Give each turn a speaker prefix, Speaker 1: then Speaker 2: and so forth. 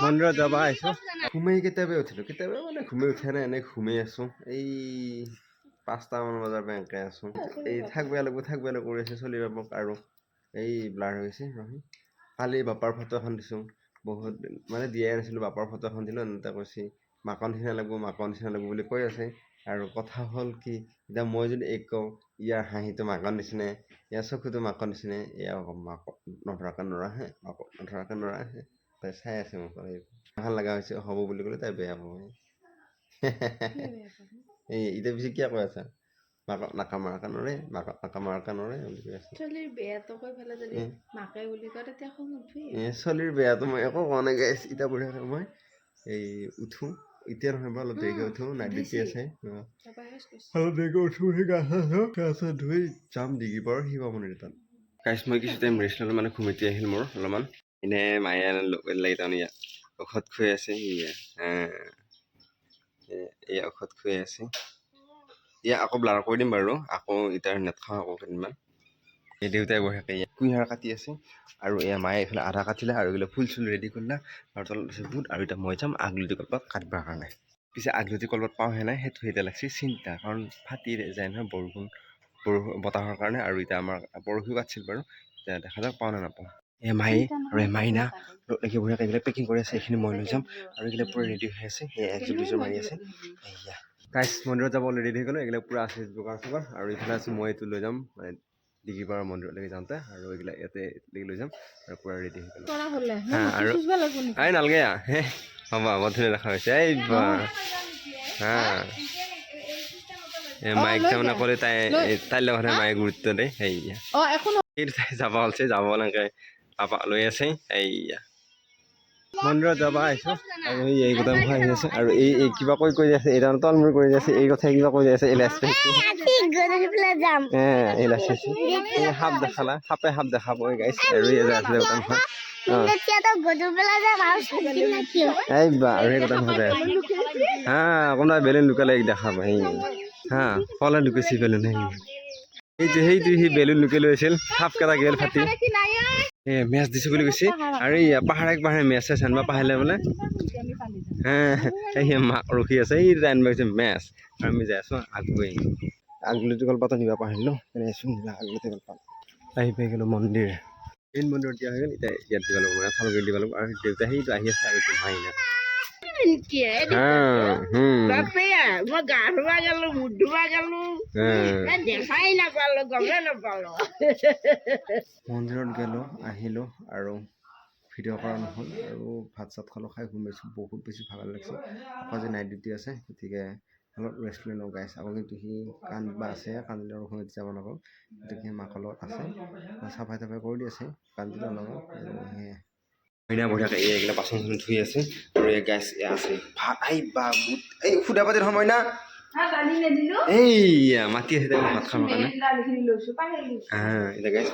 Speaker 1: মন্দিৰত যাব আহিছোঁ ঘুমাই কেতিয়াবা উঠিলোঁ কেতিয়াবা মানে ঘুমাই উঠা নাই এনেই ঘুমাই আছোঁ এই 5টামান বজাৰ পৰা এনেকৈ আছোঁ এই থাকব লাগব কৰি আছে চলি বাবক আৰু এই ব্লাৰ হৈ গৈছে ৰহি কালি বাপাৰ ফটো এখন দিছোঁ বহুত মানে দিয়াই নাছিলোঁ বাপাৰ ফটো এখন দিলোঁ এনেকৈ কৈছে মাকৰ নিচিনা লাগব বুলি কৈ আছে আৰু কথা হ'ল কি এতিয়া মই যদি এক কওঁ ইয়াৰ হাঁহিটো মাকৰ নিচিনাই ইয়াৰ চকুটো মাকৰ নিচিনাই এয়া মাক নধৰাকৈ নৰাহে মাকক নধৰাকৈ নৰাহে তাই চাই আছে মোক ভাল লগা হৈছে হ'ব বুলি ক'লে তাই বেয়া পাব এই এতিয়া পিছে কিয় কৈ আছা মাকক নাকা মাৰাকা নৰে মাকক নাকা মাৰাকা নৰে বুলি কৈ আছে চলিৰ বেয়াটো কৈ পেলাই যদি মাকে বুলি কয় তেতিয়া খং উঠি চলিৰ বেয়াটো মই একো কোৱা নাই গাইছ এতিয়া বঢ়িয়াকৈ মই এই উঠোঁ এতিয়া নহয় বাৰু অলপ দেৰিকৈ উঠোঁ নাইট ডিউটি আছে অলপ দেৰিকৈ উঠোঁ সেই গা চা ধুই যাম ডিগি পাৰৰ শিৱ মন্দিৰ তাত গাইছ মই কিছু টাইম ৰেষ্ট ল'লোঁ মানে ঘুমতি আহিল মোৰ অলপমান এনে মায়ে লাগি তাৰমানে ইয়াত ঔষধ খুৱাই আছে এয়া ঔষধ খুৱাই আছে এয়া আকৌ ব্লাৰ কৰি দিম বাৰু আকৌ ইণ্টাৰনেট খাওঁ আকৌ কেইদিনমান এই দেউতাই বঢ়িয়াকৈ ইয়াত কুঁহিয়াৰ কাটি আছে আৰু এয়া মায়ে এইফালে আধা কাটিলে আৰু এইফালে ফুল চুল ৰেডি কৰিলে আৰু তলত আছে বুট আৰু এতিয়া মই যাম আগলতি কলপাত কাটিবৰ কাৰণে পিছে আগলতি কলপাত পাওঁহে নাই সেইটো এতিয়া লাগছে চিন্তা কাৰণ ফাটি যায় নহয় বৰষুণ বতাহৰ কাৰণে আৰু এতিয়া আমাৰ পৰহিও কাটছিল বাৰু এতিয়া দেখা যাওক পাওঁ নে নাপাওঁ মায়ে আৰু মাইনা লাগি বঢ়িয়াকৈ এইবিলাক পেকিং কৰি আছে এইখিনি মই লৈ যাম আৰু এইবিলাক পূৰা ৰেডি হৈ আছে সেই একযোৰ দুযোৰ মাৰি আছে এয়া গাইছ মন্দিৰত যাব ৰেডি হৈ গ'লো এইবিলাক পূৰা আছে যোগাৰ চোগাৰ আৰু এইফালে আছে মই এইটো লৈ যাম মানে ডিগিপাৰা মন্দিৰলৈকে যাওঁতে আৰু এইবিলাক ইয়াতে লৈ যাম আৰু পূৰা ৰেডি হৈ গ'লো আৰু এই নালাগে হে হ'ব বৰ ধুনীয়া দেখা হৈছে এই হা মাইক তাৰমানে ক'লে তাইৰ লগতহে মায়ে গুৰুত্ব দিয়ে সেয়া সেইটো তাই যাব ওলছে যাব এনেকৈ পাপা লৈ আছে এইয়া মন্দিৰত যাব আহিছোঁ আৰু এই গোটাম আহি আছে আৰু এই কিবা কৈ আছে এই তাৰমানে তলমূৰ কৰি আছে এই কথাই কিবা কৈ আছে সাপ দেখালা সাপে সাপ দেখাব গাইছ আৰু এই যে আছে গোটামখন এই বা আৰু এই গোটামখন যাই আছে হা কোনোবাই বেলুন লুকালে দেখাব সেই হা কলে লুকাইছে বেলুন সেইটো সি বেলুন লুকাই লৈ আছিল সাপকেইটা গেল ফাটি মেচ দিছোঁ বুলি কৈছে আৰু এই পাহাৰে মেচ আছে আনিব পাহৰিলে বোলে সেই মাক ৰখি আছে এই আনিব গৈছে মেচ আৰু আমি যাই আছোঁ আগলতি কলপাতো নিব পাহৰিলোঁ আছোঁ আগলতি কলপাত আহি পাই গ'লোঁ মন্দিৰ মেইন মন্দিৰত দিয়া হৈ গ'ল এতিয়া ইয়াত দিব লাগিব মানে থালগুৰিত দিব লাগিব আৰু দেউতা সেইটো আহি আছে আৰু এইটো মাইনা মন্দিৰত গ'লোঁ আহিলোঁ আৰু ভিডিঅ' কৰা নহ'ল আৰু ভাত চাত খালোঁ খাই ঘুমাইছোঁ বহুত বেছি ভাগৰ লাগিছে আকৌ আজি নাইট ডিউটি আছে গতিকে অলপ ৰেষ্ট লৈ লওঁ গাইছ আকৌ কিন্তু সি কান্দিব আছে কান্দিলে আৰু ঘৰত যাব নাপাওঁ গতিকে মাকৰ লগত আছে চাফাই তাফাই কৰি দি আছে কান্দিলে অলপ সেয়াই মইনা বঢ়িয়াকৈ এইগিলা বাচন চাচন ধুই আছে আৰু এই গাইছ আছে ভাত বা বুট এই সুধা পাতিৰ সময় না এইয়া মাতি আছে ভাত খাবৰ কাৰণে এতিয়া গাইছ